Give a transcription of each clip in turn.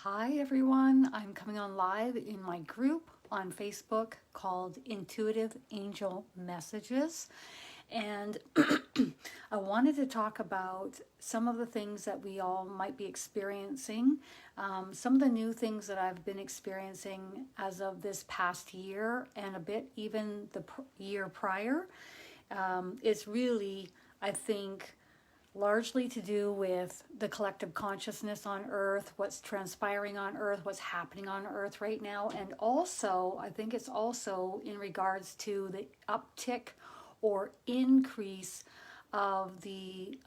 Hi everyone, I'm coming on live in my group on Facebook called Intuitive Angel Messages, and I wanted to talk about some of the things that we all might be experiencing, some of the new things that I've been experiencing as of this past year and a bit even the year prior. It's really, I think, largely to do with the collective consciousness on Earth, what's transpiring on Earth, what's happening on Earth right now. And also, I think it's also in regards to the uptick or increase of the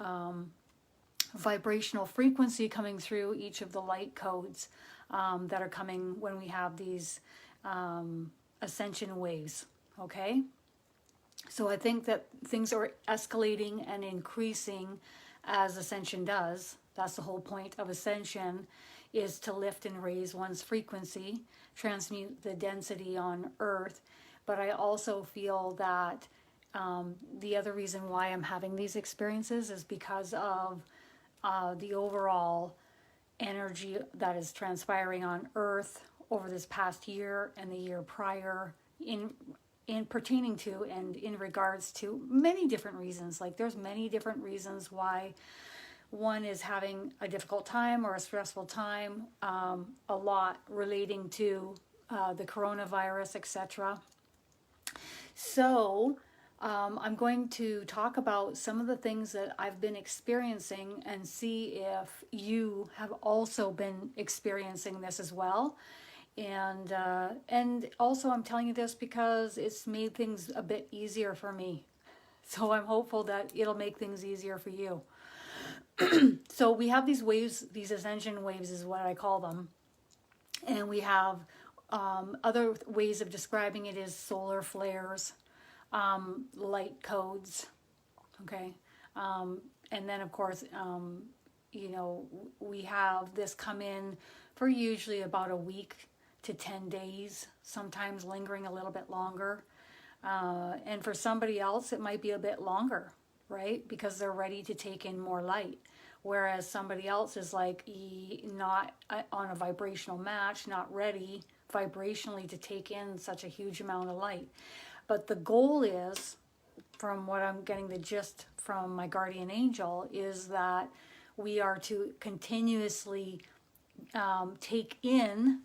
vibrational frequency coming through each of the light codes that are coming when we have these ascension waves, okay? So I think that things are escalating and increasing as ascension does. That's the whole point of ascension, is to lift and raise one's frequency, transmute the density on Earth. But I also feel that the other reason why I'm having these experiences is because of the overall energy that is transpiring on Earth over this past year and the year prior in pertaining to and in regards to many different reasons. Like there's many different reasons why one is having a difficult time or a stressful time, a lot relating to the coronavirus, etc. So I'm going to talk about some of the things that I've been experiencing and see if you have also been experiencing this as well. And also I'm telling you this because it's made things a bit easier for me. So I'm hopeful that it'll make things easier for you. So we have these waves, these ascension waves is what I call them. And we have other ways of describing it is solar flares, light codes, okay? And then of course, you know, we have this come in for usually about a week to 10 days, sometimes lingering a little bit longer. And for somebody else, it might be a bit longer, right? Because they're ready to take in more light. Whereas somebody else is like not on a vibrational match, not ready vibrationally to take in such a huge amount of light. But the goal is, from what I'm getting the gist from my guardian angel, is that we are to continuously take in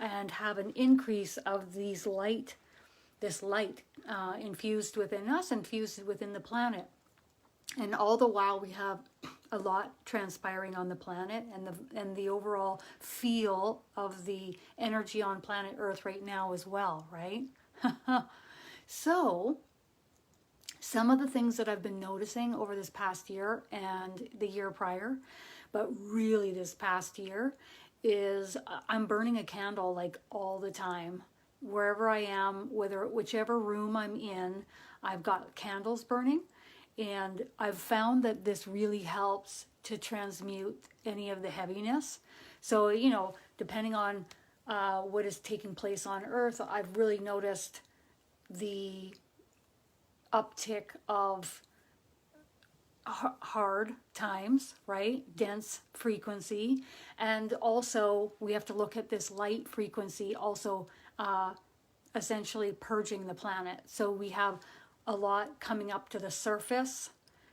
and have an increase of this light infused within us, infused within the planet. And all the while we have a lot transpiring on the planet, and the overall feel of the energy on planet Earth right now as well, right? So some of the things that I've been noticing over this past year and the year prior, but really this past year, is I'm burning a candle like all the time. Wherever I am, whichever room I'm in, I've got candles burning. And I've found that this really helps to transmute any of the heaviness. So, you know, depending on what is taking place on Earth, I've really noticed the uptick of hard times, right? Dense frequency. And also we have to look at this light frequency also essentially purging the planet. So we have a lot coming up to the surface,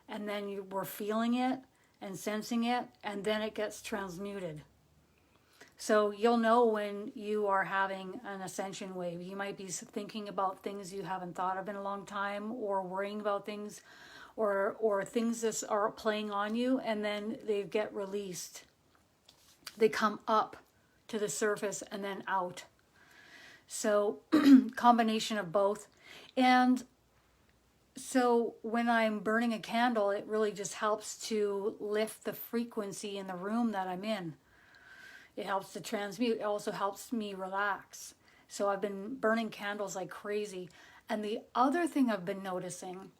and then we're feeling it and sensing it, and then it gets transmuted. So you'll know when you are having an ascension wave. You might be thinking about things you haven't thought of in a long time, or worrying about things, or things that are playing on you, and then they get released. They come up to the surface and then out. So combination of both. And so when I'm burning a candle, it really just helps to lift the frequency in the room that I'm in. It helps to transmute. It also helps me relax. So I've been burning candles like crazy. And the other thing I've been noticing,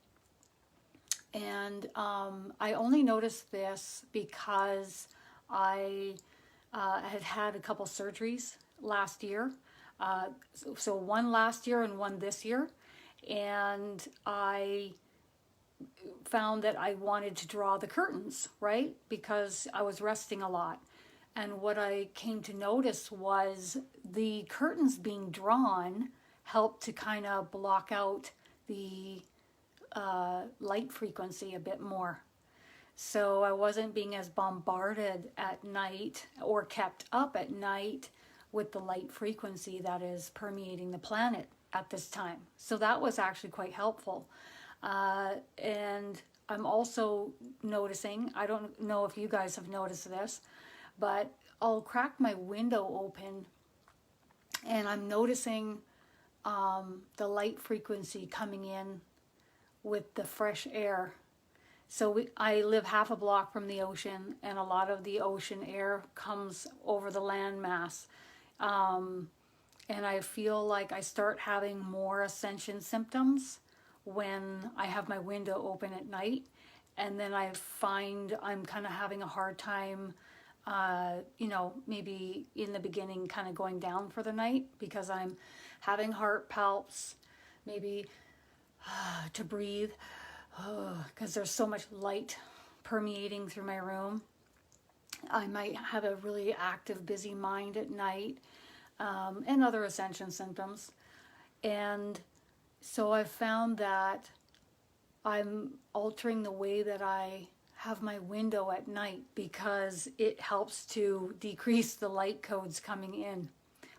and I only noticed this because I had a couple surgeries last year. So one last year and one this year. And I found that I wanted to draw the curtains, right? Because I was resting a lot. And what I came to notice was the curtains being drawn helped to kind of block out the light frequency a bit more. So I wasn't being as bombarded at night or kept up at night with the light frequency that is permeating the planet at this time. So that was actually quite helpful. And I'm also noticing, I don't know if you guys have noticed this, but I'll crack my window open and I'm noticing the light frequency coming in with the fresh air. So I live half a block from the ocean, and a lot of the ocean air comes over the landmass. And I feel like I start having more ascension symptoms when I have my window open at night. And then I find I'm kind of having a hard time, maybe in the beginning kind of going down for the night because I'm having heart palps, maybe to breathe, because there's so much light permeating through my room. I might have a really active, busy mind at night, and other ascension symptoms. And so I've found that I'm altering the way that I have my window at night because it helps to decrease the light codes coming in,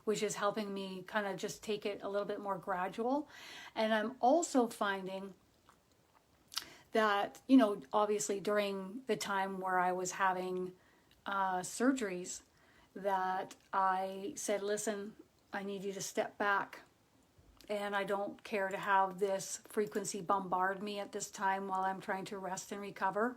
which is helping me kind of just take it a little bit more gradual. And I'm also finding that, obviously during the time where I was having surgeries, that I said, listen, I need you to step back. And I don't care to have this frequency bombard me at this time while I'm trying to rest and recover,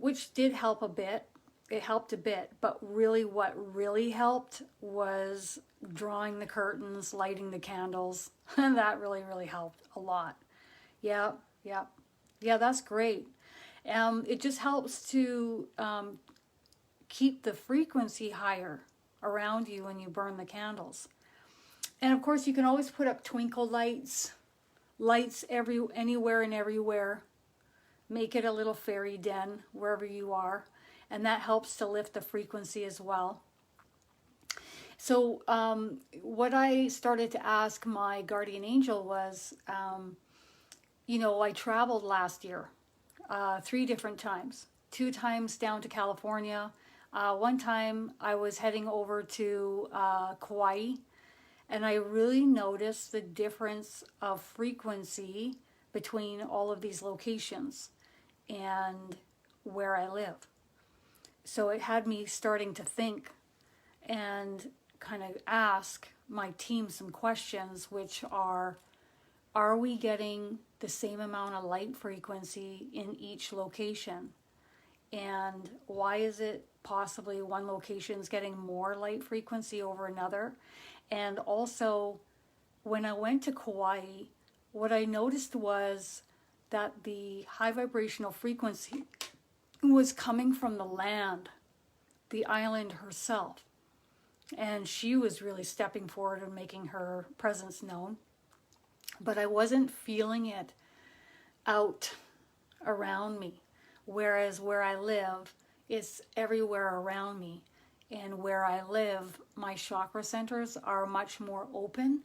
which did help a bit. It helped a bit, but really what really helped was drawing the curtains, lighting the candles. And that really, really helped a lot. Yeah, that's great. It just helps to keep the frequency higher around you when you burn the candles. And of course, you can always put up twinkle lights anywhere and everywhere. Make it a little fairy den wherever you are. And that helps to lift the frequency as well. So what I started to ask my guardian angel was, I traveled last year 3 different times. 2 times down to California. One time I was heading over to Kauai, and I really noticed the difference of frequency between all of these locations and where I live. So it had me starting to think and kind of ask my team some questions, which are we getting the same amount of light frequency in each location? And why is it possibly one location is getting more light frequency over another? And also, when I went to Kauai, what I noticed was that the high vibrational frequency was coming from the land, the island herself. And she was really stepping forward and making her presence known. But I wasn't feeling it out around me. Whereas where I live, it's everywhere around me. And where I live, my chakra centers are much more open.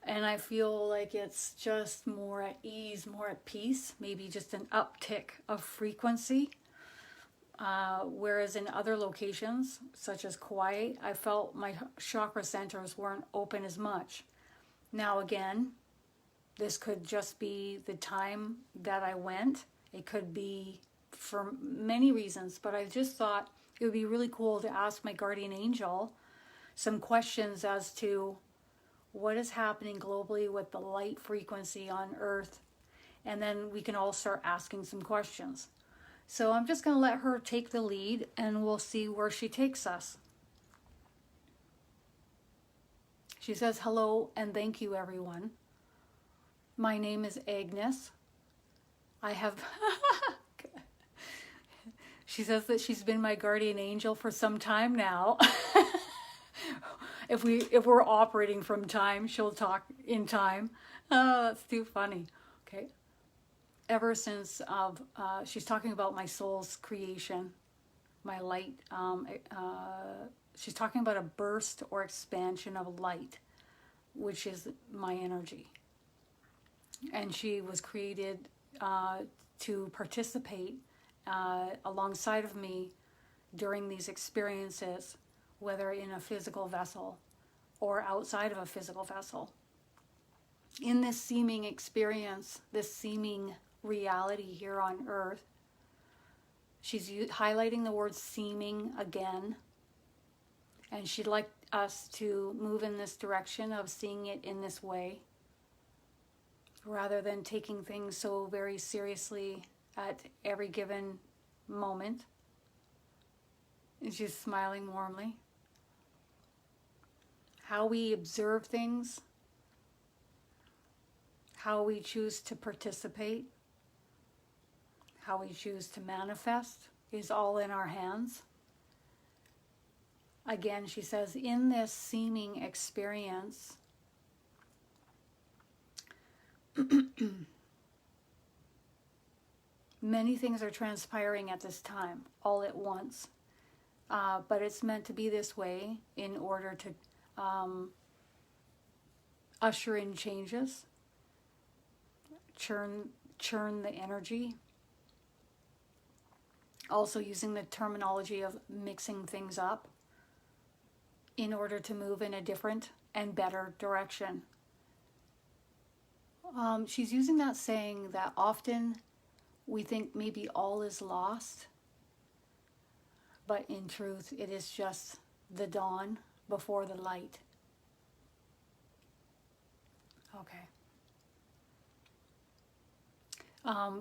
And I feel like it's just more at ease, more at peace, maybe just an uptick of frequency. Whereas in other locations, such as Kauai, I felt my chakra centers weren't open as much. Now again, this could just be the time that I went. It could be for many reasons, but I just thought it would be really cool to ask my guardian angel some questions as to what is happening globally with the light frequency on Earth. And then we can all start asking some questions. So I'm just going to let her take the lead and we'll see where she takes us. She says, hello and thank you, everyone. My name is Agnes. I have... She says that she's been my guardian angel for some time now. If we're operating from time, she'll talk in time. Oh, that's too funny. Okay. Ever since she's talking about my soul's creation. my light. She's talking about a burst or expansion of light, which is my energy. And she was created to participate alongside of me during these experiences, whether in a physical vessel or outside of a physical vessel. In this seeming experience, this seeming reality here on earth, she's highlighting the word seeming again, and she'd like us to move in this direction of seeing it in this way, rather than taking things so very seriously at every given moment. And she's smiling warmly. How we observe things, how we choose to participate, how we choose to manifest is all in our hands. Again, she says, in this seeming experience, many things are transpiring at this time, all at once. But it's meant to be this way in order to usher in changes, churn the energy. Also using the terminology of mixing things up in order to move in a different and better direction. She's using that saying that often we think maybe all is lost, but in truth it is just the dawn before the light. Okay.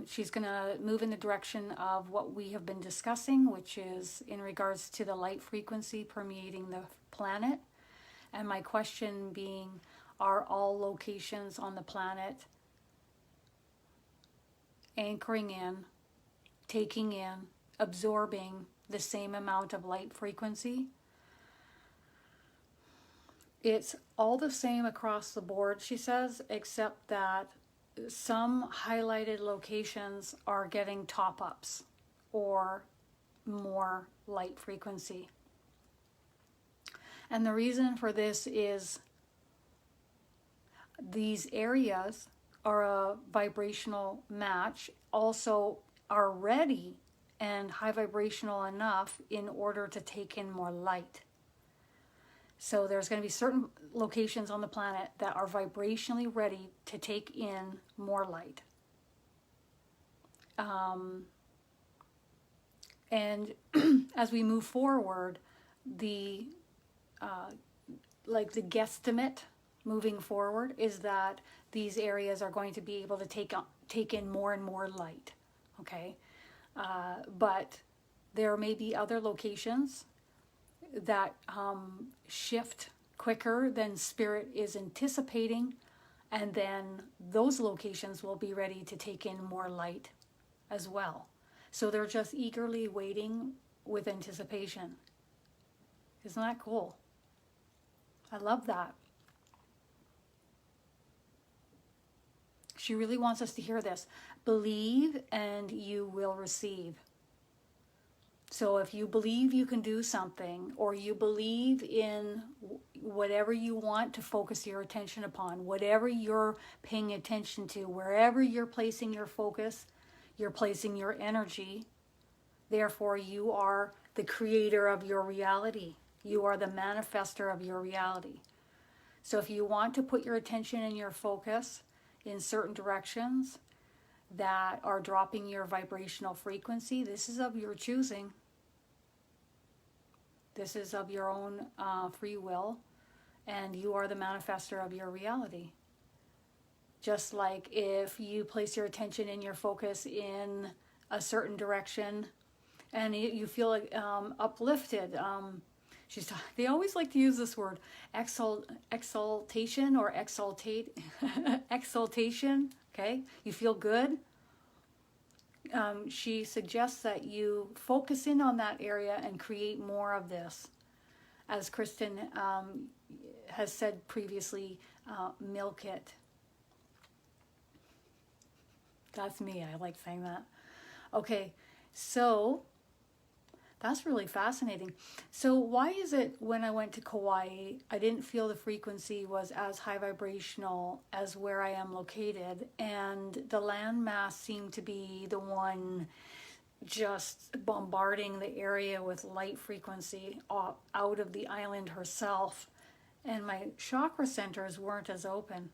She's going to move in the direction of what we have been discussing, which is in regards to the light frequency permeating the planet. And my question being, are all locations on the planet anchoring in, taking in, absorbing the same amount of light frequency? It's all the same across the board, she says, except that some highlighted locations are getting top-ups or more light frequency. And the reason for this is these areas are a vibrational match, also are ready and high vibrational enough in order to take in more light. So there's going to be certain locations on the planet that are vibrationally ready to take in more light. And as we move forward, the guesstimate moving forward is that these areas are going to be able to take in more and more light. Okay, but there may be other locations that shift quicker than Spirit is anticipating, and then those locations will be ready to take in more light as well. So they're just eagerly waiting with anticipation. Isn't that cool? I love that. She really wants us to hear this. Believe and you will receive. So if you believe you can do something, or you believe in whatever you want to focus your attention upon, whatever you're paying attention to, wherever you're placing your focus, you're placing your energy. Therefore, you are the creator of your reality. You are the manifester of your reality. So if you want to put your attention and your focus in certain directions that are dropping your vibrational frequency, this is of your choosing. This is of your own free will, and you are the manifester of your reality. Just like if you place your attention and your focus in a certain direction and you feel like uplifted, they always like to use this word, exaltation or exaltate, exaltation, okay? You feel good. She suggests that you focus in on that area and create more of this. As Kristin has said previously, milk it. That's me, I like saying that. Okay, so That's really fascinating. So why is it when I went to Kauai, I didn't feel the frequency was as high vibrational as where I am located, and the landmass seemed to be the one just bombarding the area with light frequency out of the island herself, and my chakra centers weren't as open.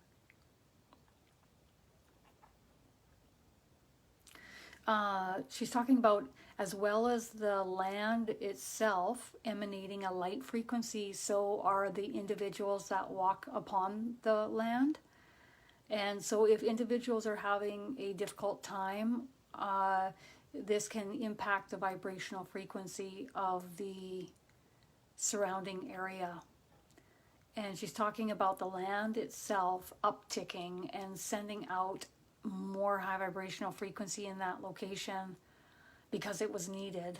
She's talking about as well as the land itself emanating a light frequency, so are the individuals that walk upon the land. And so if individuals are having a difficult time, this can impact the vibrational frequency of the surrounding area. And she's talking about the land itself upticking and sending out more high vibrational frequency in that location because it was needed.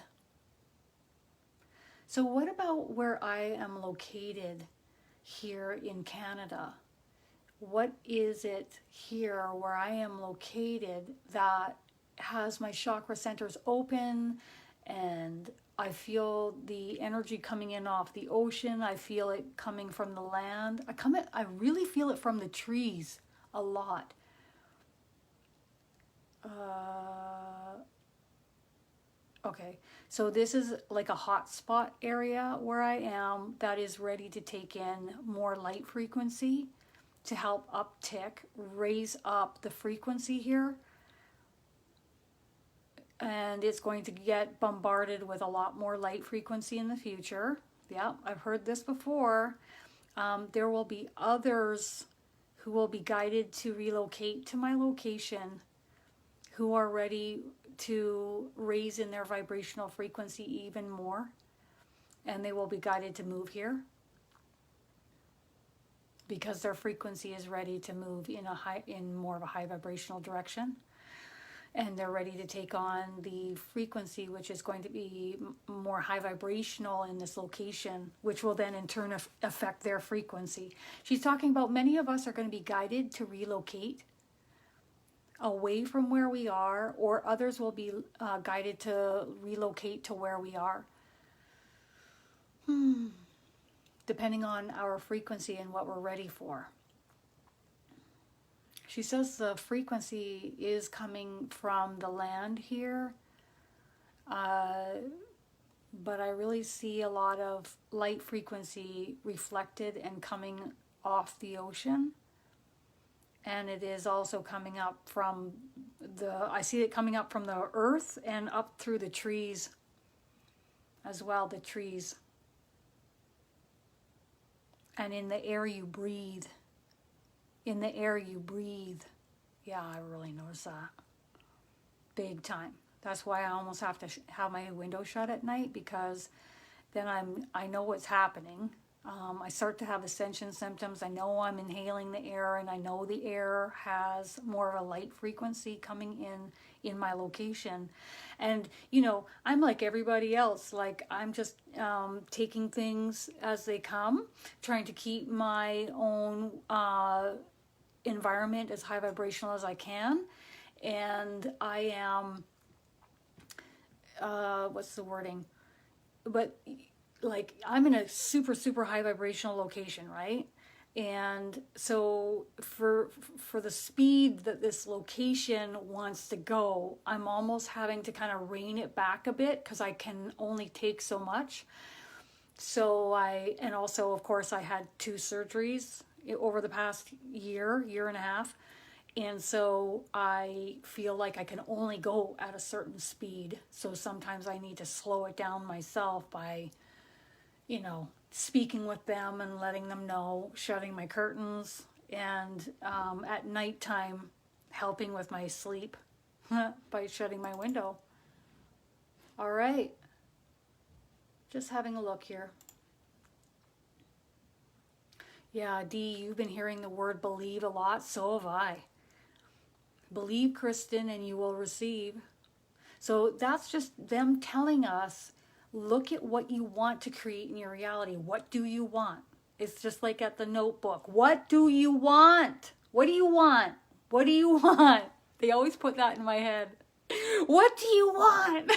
So what about where I am located here in Canada? What is it here where I am located that has my chakra centers open, and I feel the energy coming in off the ocean? I feel it coming from the land. I really feel it from the trees a lot. Okay, so this is like a hot spot area where I am that is ready to take in more light frequency to help uptick, raise up the frequency here. And it's going to get bombarded with a lot more light frequency in the future. Yeah, I've heard this before. There will be others who will be guided to relocate to my location who are ready to raise in their vibrational frequency even more, and they will be guided to move here because their frequency is ready to move in more of a high vibrational direction, and they're ready to take on the frequency which is going to be more high vibrational in this location, which will then in turn affect their frequency. She's talking about many of us are going to be guided to relocate away from where we are, or others will be guided to relocate to where we are. Depending on our frequency and what we're ready for. She says the frequency is coming from the land here, but I really see a lot of light frequency reflected and coming off the ocean. And it is also coming up from I see it coming up from the earth and up through the trees as well, the trees. And in the air you breathe. In the air you breathe. Yeah, I really notice that. Big time. That's why I almost have to have my window shut at night, because then I know what's happening. I start to have ascension symptoms. I know I'm inhaling the air, and I know the air has more of a light frequency coming in my location. And, you know, I'm like everybody else. Like, I'm just taking things as they come, trying to keep my own environment as high vibrational as I can. And I am, what's the wording? But like, I'm in a super, super high vibrational location, right? And so for the speed that this location wants to go, I'm almost having to kind of rein it back a bit because I can only take so much. So and also, of course, I had 2 surgeries over the past year and a half. And so I feel like I can only go at a certain speed. So sometimes I need to slow it down myself by, you know, speaking with them and letting them know, shutting my curtains, and at nighttime helping with my sleep by shutting my window. All right. Just having a look here. Yeah, Dee, you've been hearing the word believe a lot. So have I. Believe, Kristin, and you will receive. So that's just them telling us, look at what you want to create in your reality. What do you want? It's just like at the notebook. What do you want? What do you want? What do you want? They always put that in my head. What do you want?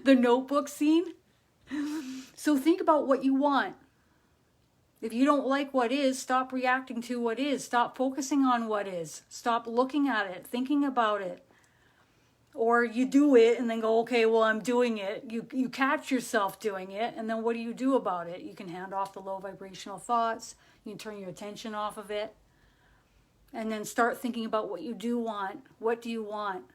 The Notebook scene. So think about what you want. If you don't like what is, stop reacting to what is. Stop focusing on what is. Stop looking at it, thinking about it. Or you do it and then go, okay, well, I'm doing it. You catch yourself doing it, and then what do you do about it? You can hand off the low vibrational thoughts. You can turn your attention off of it. And then start thinking about what you do want. What do you want?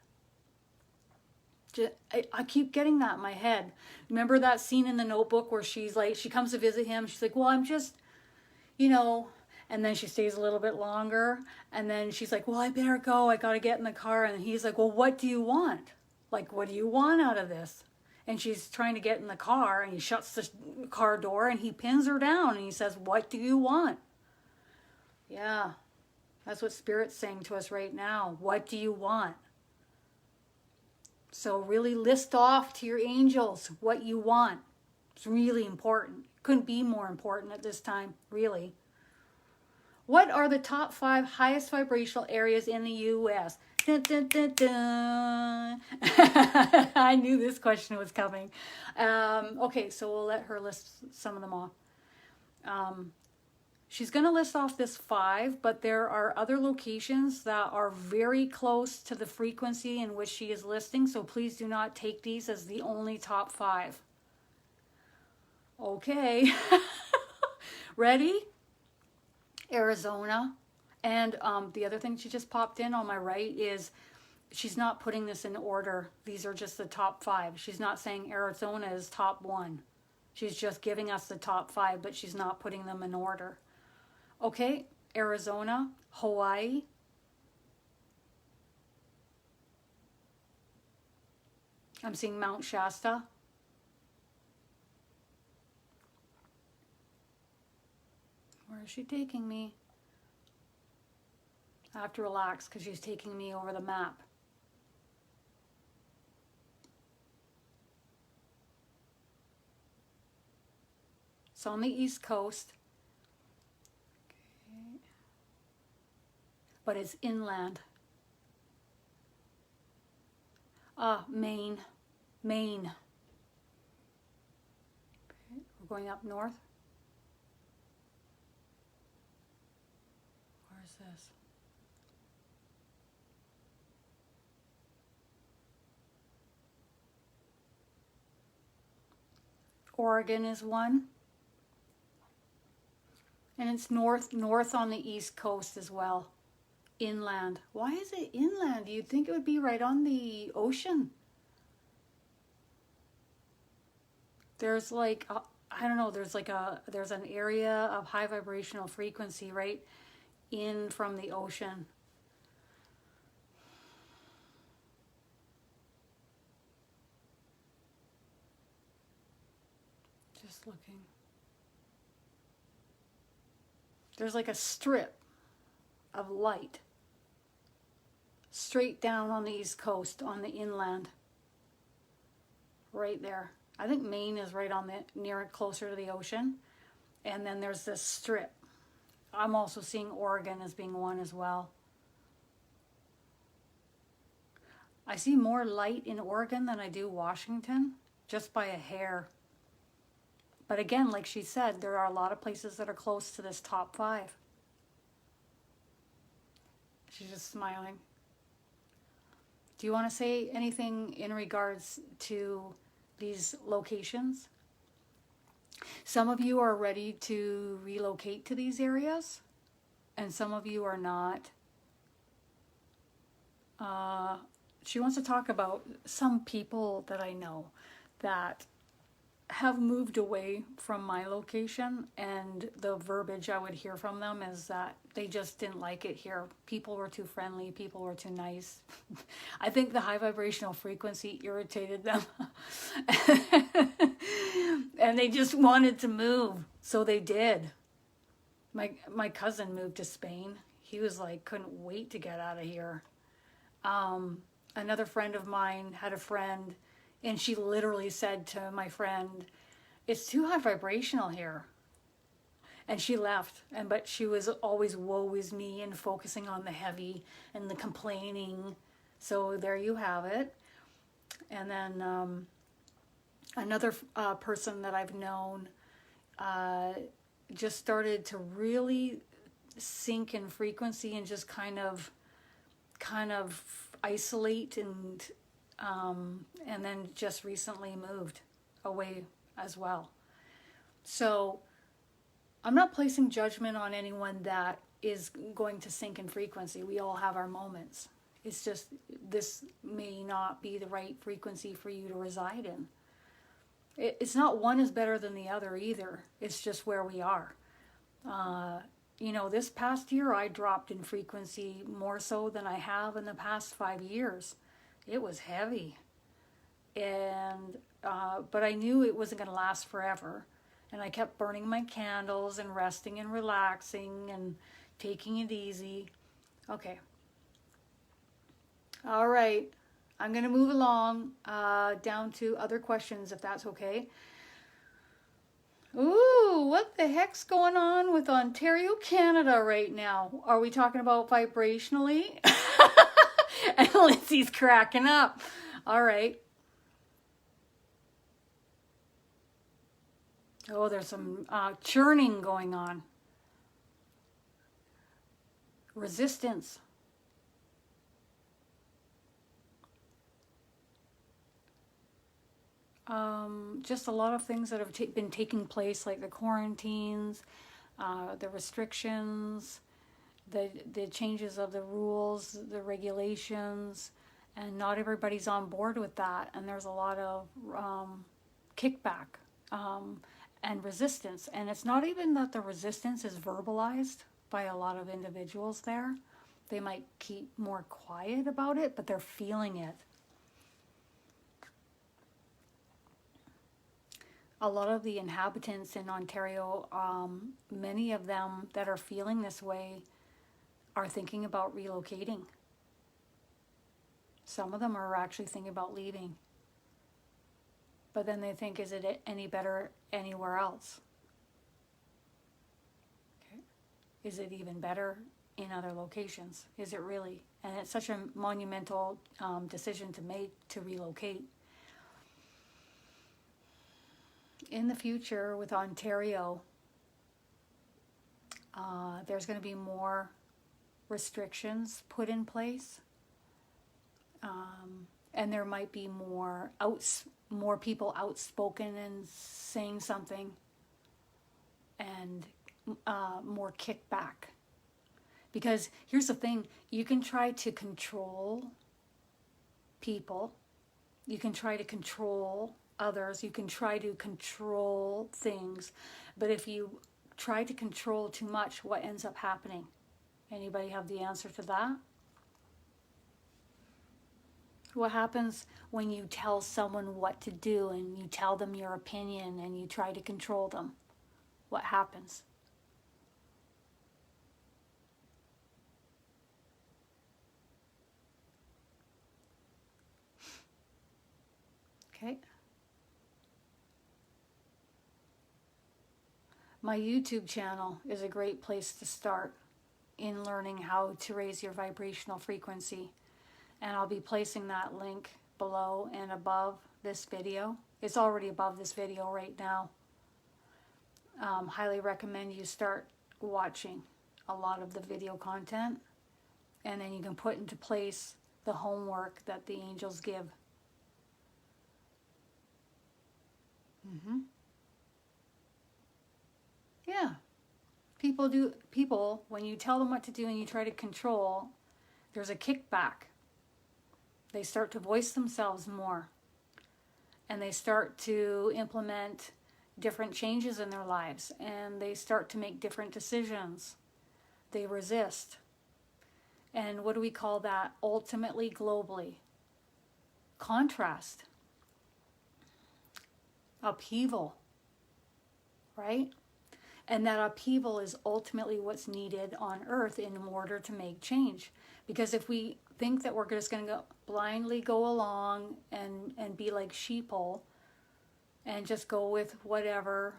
I keep getting that in my head. Remember that scene in The Notebook where she's like, she comes to visit him. She's like, well, I'm just, and then she stays a little bit longer. And then she's like, well, I better go. I got to get in the car. And he's like, well, what do you want? Like, what do you want out of this? And she's trying to get in the car, and he shuts the car door and he pins her down and he says, what do you want? Yeah, that's what Spirit's saying to us right now. What do you want? So really list off to your angels what you want. It's really important. Couldn't be more important at this time, really. What are the top 5 highest vibrational areas in the U.S.? Dun, dun, dun, dun. I knew this question was coming. Okay, so we'll let her list some of them off. She's going to list off this 5, but there are other locations that are very close to the frequency in which she is listing, so please do not take these as the only top 5. Okay. Ready? Arizona. And the other thing she just popped in on my right is she's not putting this in order. These are just the top 5. She's not saying Arizona is top 1. She's just giving us the top 5, but she's not putting them in order. Okay, Arizona, Hawaii, I'm seeing Mount Shasta, where is she taking me? I have to relax because she's taking me over the map. It's on the East Coast. But it's inland. Maine. Maine. Okay, we're going up north. Where's this? Oregon is one. And it's north on the East Coast as well. Inland. Why is it inland? You'd think it would be right on the ocean. There's like, I don't know, there's an area of high vibrational frequency right in from the ocean. Just looking. There's like a strip of light straight down on the East Coast, on the inland, right there. I think Maine is right on the closer to the ocean, and then there's this strip. I'm also seeing Oregon as being one as well. I see more light in Oregon than I do Washington, just by a hair. But again, like she said, there are a lot of places that are close to this top 5. She's just smiling. Do you want to say anything in regards to these locations? Some of you are ready to relocate to these areas, and some of you are not. She wants to talk about some people that I know that have moved away from my location, and the verbiage I would hear from them is that they just didn't like it here. People were too friendly, people were too nice. I think the high vibrational frequency irritated them. And they just wanted to move, so they did. My cousin moved to Spain. He was like, couldn't wait to get out of here. Another friend of mine had a friend, and she literally said to my friend, it's too high vibrational here. And she left, but she was always woe is me and focusing on the heavy and the complaining. So there you have it. And then Another person that I've known just started to really sink in frequency and just kind of isolate, and then just recently moved away as well. So I'm not placing judgment on anyone that is going to sink in frequency. We all have our moments. It's just this may not be the right frequency for you to reside in. It's not one is better than the other either. It's just where we are. You know, this past year I dropped in frequency more so than I have in the past 5 years. It was heavy. And but I knew it wasn't going to last forever. And I kept burning my candles and resting and relaxing and taking it easy. Okay. All right. I'm going to move along down to other questions, if that's okay. Ooh, what the heck's going on with Ontario, Canada right now? Are we talking about vibrationally? And Lindsay's cracking up. All right. Oh, there's some churning going on. Resistance. Just a lot of things that have been taking place, like the quarantines, the restrictions, the changes of the rules, the regulations, and not everybody's on board with that. And there's a lot of kickback and resistance. And it's not even that the resistance is verbalized by a lot of individuals there. They might keep more quiet about it, but they're feeling it. A lot of the inhabitants in Ontario, many of them that are feeling this way are thinking about relocating. Some of them are actually thinking about leaving. But then they think, is it any better anywhere else? Okay. Is it even better in other locations? Is it really? And it's such a monumental decision to make, to relocate. In the future with Ontario, there's going to be more restrictions put in place, and there might be more people outspoken and saying something, and more kickback. Because here's the thing, you can try to control people, you can try to control others, you can try to control things, but if you try to control too much, what ends up happening? Anybody have the answer to that? What happens when you tell someone what to do and you tell them your opinion and you try to control them? What happens? Okay. My YouTube channel is a great place to start in learning how to raise your vibrational frequency. And I'll be placing that link below and above this video. It's already above this video right now. Highly recommend you start watching a lot of the video content, and then you can put into place the homework that the angels give. Yeah. People, when you tell them what to do and you try to control, there's a kickback. They start to voice themselves more. And they start to implement different changes in their lives. And they start to make different decisions. They resist. And what do we call that? Ultimately, globally. Contrast. Upheaval. Right? And that upheaval is ultimately what's needed on Earth in order to make change. Because if we think that we're just going to blindly go along and be like sheeple and just go with whatever,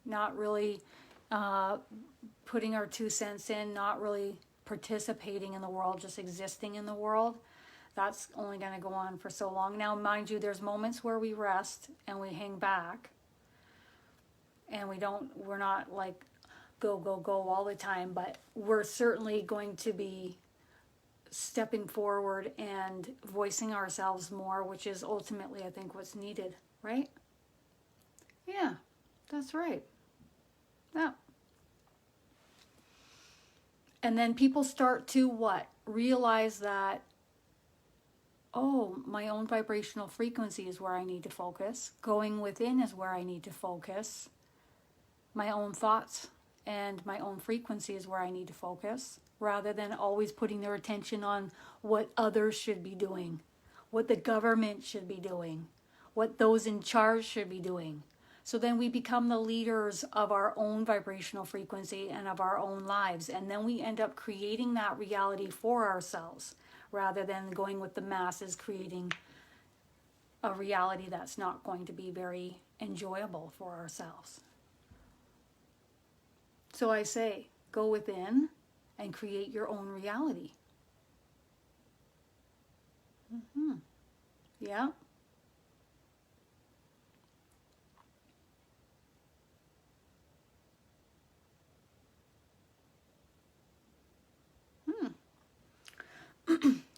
not really putting our 2 cents in, not really participating in the world, just existing in the world, that's only going to go on for so long. Now, mind you, there's moments where we rest and we hang back, and we're not like go, go, go all the time, but we're certainly going to be stepping forward and voicing ourselves more, which is ultimately, I think, what's needed, right? Yeah, that's right. Yeah. And then people start to what? Realize that, oh, my own vibrational frequency is where I need to focus. Going within is where I need to focus. My own thoughts and my own frequency is where I need to focus, rather than always putting their attention on what others should be doing, what the government should be doing, what those in charge should be doing. So then we become the leaders of our own vibrational frequency and of our own lives. And then we end up creating that reality for ourselves, rather than going with the masses, creating a reality that's not going to be very enjoyable for ourselves. So I say, go within and create your own reality. Yeah.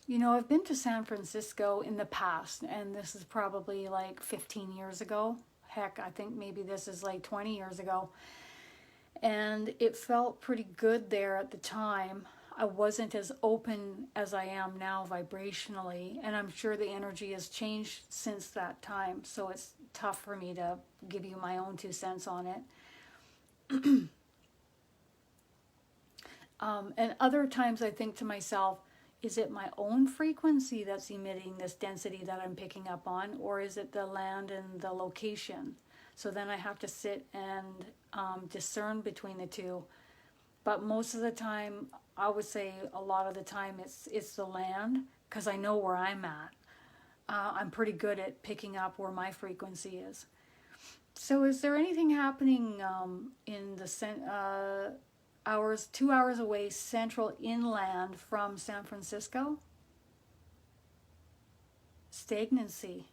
You know, I've been to San Francisco in the past, and this is probably like 15 years ago. Heck, I think maybe this is like 20 years ago. And it felt pretty good there at the time. I wasn't as open as I am now vibrationally, and I'm sure the energy has changed since that time, so it's tough for me to give you my own 2 cents on it. And other times I think to myself, is it my own frequency that's emitting this density that I'm picking up on, or is it the land and the location? So then I have to sit and discern between the two. But most of the time, I would say a lot of the time it's the land, because I know where I'm at. I'm pretty good at picking up where my frequency is. So is there anything happening in the 2 hours away, central inland from San Francisco? Stagnancy.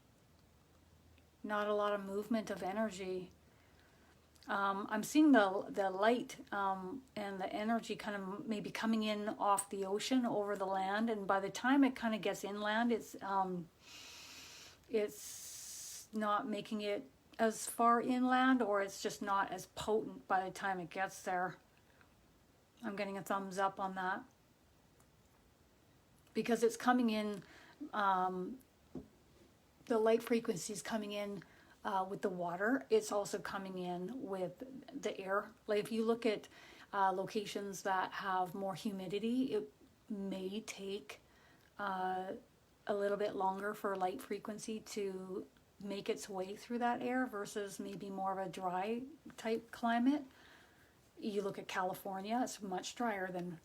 Not a lot of movement of energy. I'm seeing the light and the energy kind of maybe coming in off the ocean over the land, and by the time it kind of gets inland, it's not making it as far inland, or it's just not as potent by the time it gets there. I'm getting a thumbs up on that, because it's coming in, the light frequency is coming in with the water. It's also coming in with the air. Like if you look at locations that have more humidity, it may take a little bit longer for light frequency to make its way through that air versus maybe more of a dry type climate. You look at California, it's much drier than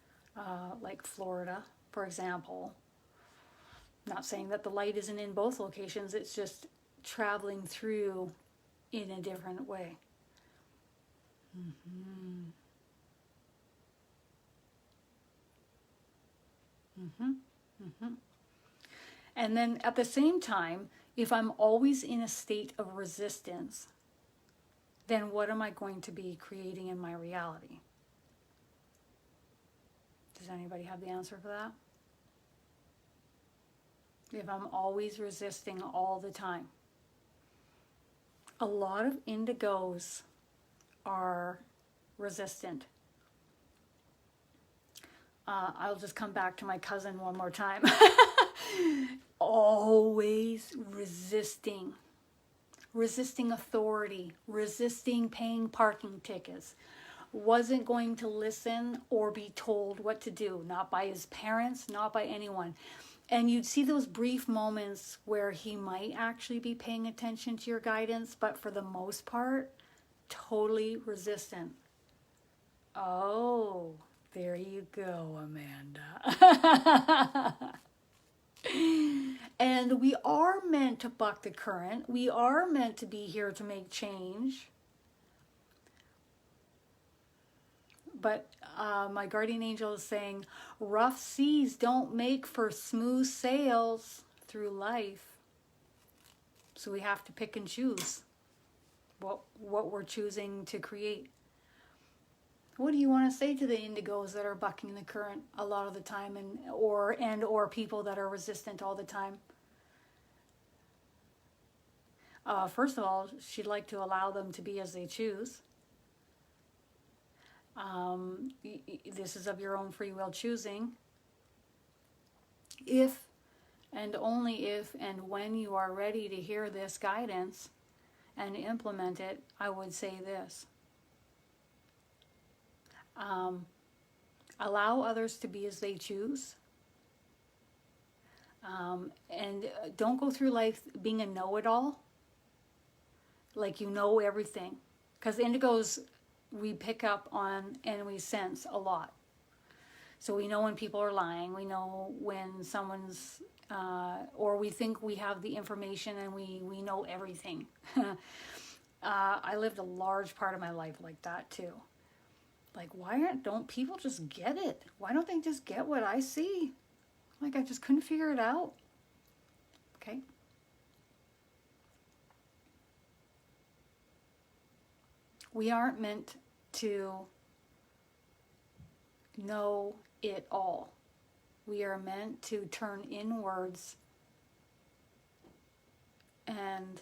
like Florida, for example. Not saying that the light isn't in both locations, it's just traveling through in a different way. And then at the same time, if I'm always in a state of resistance, then what am I going to be creating in my reality? Does anybody have the answer for that? If I'm always resisting all the time. A lot of indigos are resistant. I'll just come back to my cousin one more time. Always resisting. Resisting authority. Resisting paying parking tickets. Wasn't going to listen or be told what to do. Not by his parents, not by anyone. And you'd see those brief moments where he might actually be paying attention to your guidance, but for the most part, totally resistant. Oh, there you go, Amanda. And we are meant to buck the current. We are meant to be here to make change. But my guardian angel is saying, rough seas don't make for smooth sails through life. So we have to pick and choose what we're choosing to create. What do you want to say to the indigos that are bucking the current a lot of the time, or people that are resistant all the time? First of all, she'd like to allow them to be as they choose. This is of your own free will choosing. If and only if and when you are ready to hear this guidance and implement it, I would say this. Allow others to be as they choose. And don't go through life being a know-it-all, like you know everything. Because indigos, we pick up on and we sense a lot. So we know when people are lying. We know when someone's, or we think we have the information and we know everything. I lived a large part of my life like that too. Like, don't people just get it? Why don't they just get what I see? Like, I just couldn't figure it out. Okay. We aren't meant to know it all. We are meant to turn inwards and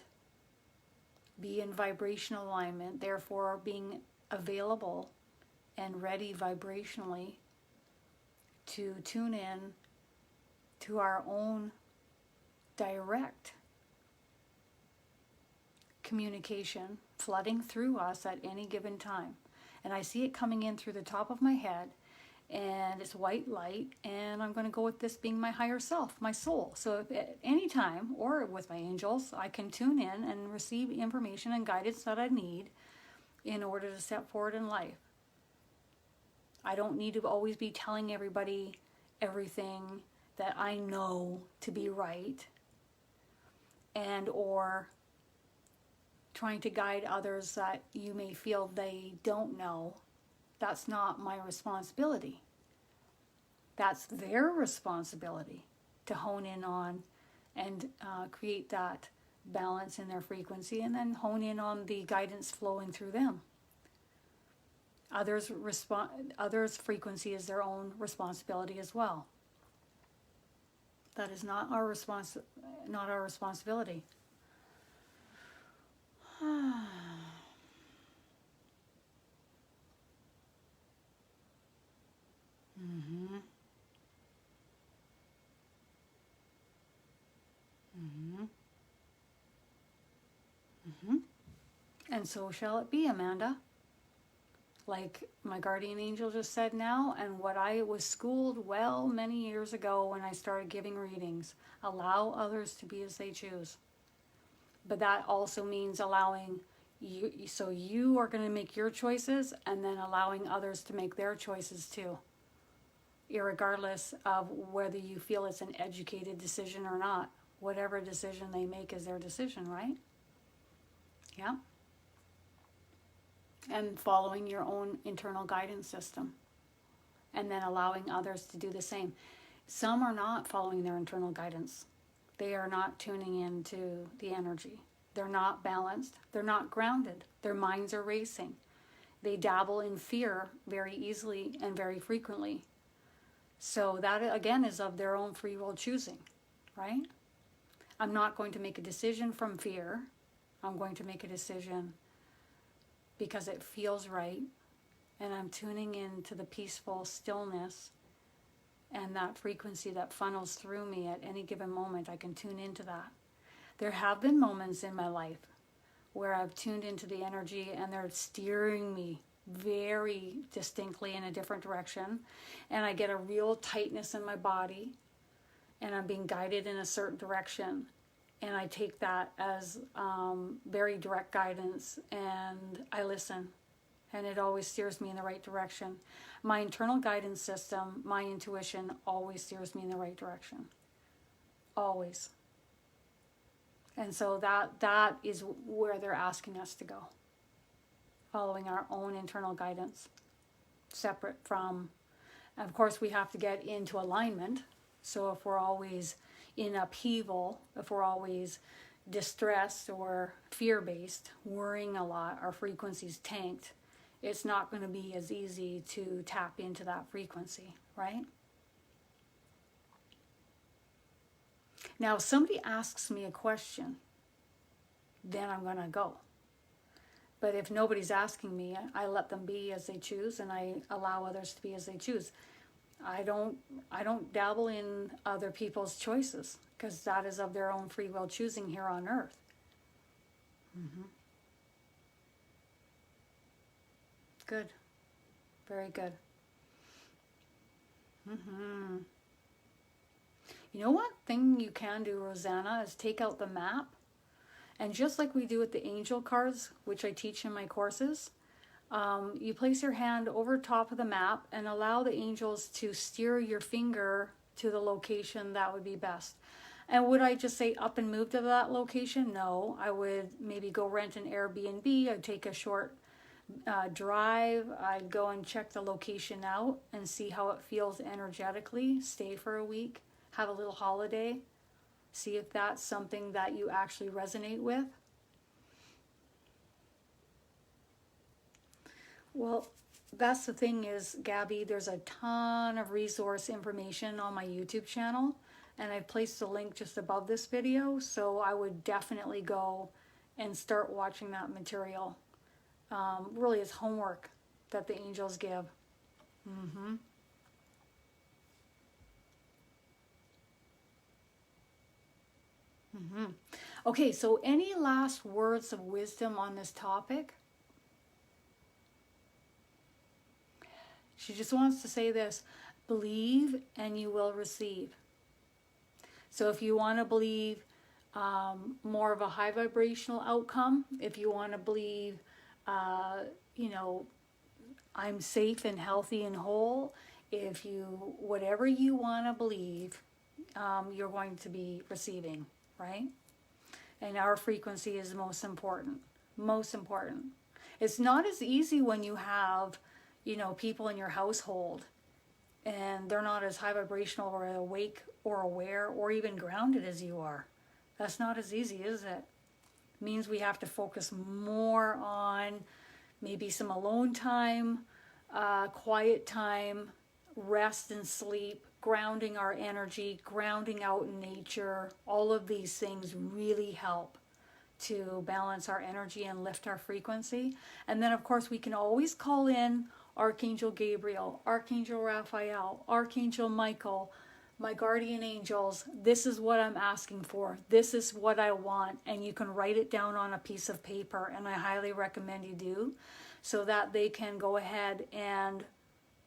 be in vibrational alignment, therefore being available and ready vibrationally to tune in to our own direct communication flooding through us at any given time. And I see it coming in through the top of my head, and it's white light, and I'm going to go with this being my higher self, my soul. So if at any time, or with my angels, I can tune in and receive information and guidance that I need in order to step forward in life. I don't need to always be telling everybody everything that I know to be right, and or trying to guide others that you may feel they don't know. That's not my responsibility. That's their responsibility to hone in on and create that balance in their frequency, and then hone in on the guidance flowing through them. Others' frequency is their own responsibility as well. That is not our responsibility. And so shall it be, Amanda. Like my guardian angel just said now, and what I was schooled well many years ago when I started giving readings. Allow others to be as they choose. But that also means allowing you, so you are going to make your choices, and then allowing others to make their choices too. Irregardless of whether you feel it's an educated decision or not. Whatever decision they make is their decision, right? Yeah. And following your own internal guidance system. And then allowing others to do the same. Some are not following their internal guidance. They are not tuning into the energy. They're not balanced. They're not grounded. Their minds are racing. They dabble in fear very easily and very frequently. So that, again, is of their own free will choosing, right? I'm not going to make a decision from fear. I'm going to make a decision because it feels right, and I'm tuning into the peaceful stillness and that frequency that funnels through me at any given moment. I can tune into that. There have been moments in my life where I've tuned into the energy and they're steering me very distinctly in a different direction, and I get a real tightness in my body, and I'm being guided in a certain direction. And I take that as very direct guidance, and I listen. And it always steers me in the right direction. My internal guidance system, my intuition, always steers me in the right direction. Always. And so that is where they're asking us to go. Following our own internal guidance. separate from, of course, we have to get into alignment. So if we're always in upheaval, if we're always distressed or fear-based, worrying a lot, our frequency's tanked, it's not going to be as easy to tap into that frequency, right? Now, if somebody asks me a question, then I'm going to go. But if nobody's asking me, I let them be as they choose, and I allow others to be as they choose. I don't dabble in other people's choices, because that is of their own free will choosing here on earth. Good. Very good. You know what thing you can do, Rosanna, is take out the map. And just like we do with the angel cards, which I teach in my courses, you place your hand over top of the map and allow the angels to steer your finger to the location that would be best. And would I just say up and move to that location? No, I would maybe go rent an Airbnb. I'd take a short drive. I'd go and check the location out and see how it feels energetically. Stay for a week, have a little holiday. See if that's something that you actually resonate with. Well, that's the thing is, Gabby, there's a ton of resource information on my YouTube channel, and I've placed a link just above this video, so I would definitely go and start watching that material. Really, it's homework that the angels give. Okay, so any last words of wisdom on this topic? She just wants to say this: believe and you will receive. So if you want to believe more of a high vibrational outcome, if you want to believe, you know, I'm safe and healthy and whole, if you, whatever you want to believe, you're going to be receiving, right? And our frequency is most important. Most important. It's not as easy when you have, you know, people in your household and they're not as high vibrational or awake or aware or even grounded as you are. That's not as easy, is it? It means we have to focus more on maybe some alone time, quiet time, rest and sleep, grounding our energy, grounding out in nature. All of these things really help to balance our energy and lift our frequency. And then, of course, we can always call in Archangel Gabriel, Archangel Raphael, Archangel Michael, my guardian angels. This is what I'm asking for. This is what I want. And you can write it down on a piece of paper, and I highly recommend you do, so that they can go ahead and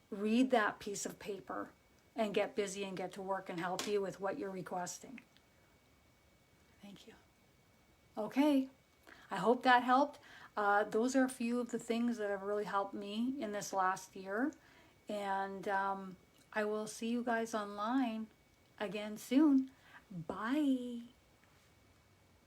read that piece of paper and get busy and get to work and help you with what you're requesting. Thank you. Okay, I hope that helped. Those are a few of the things that have really helped me in this last year. And I will see you guys online again soon. Bye.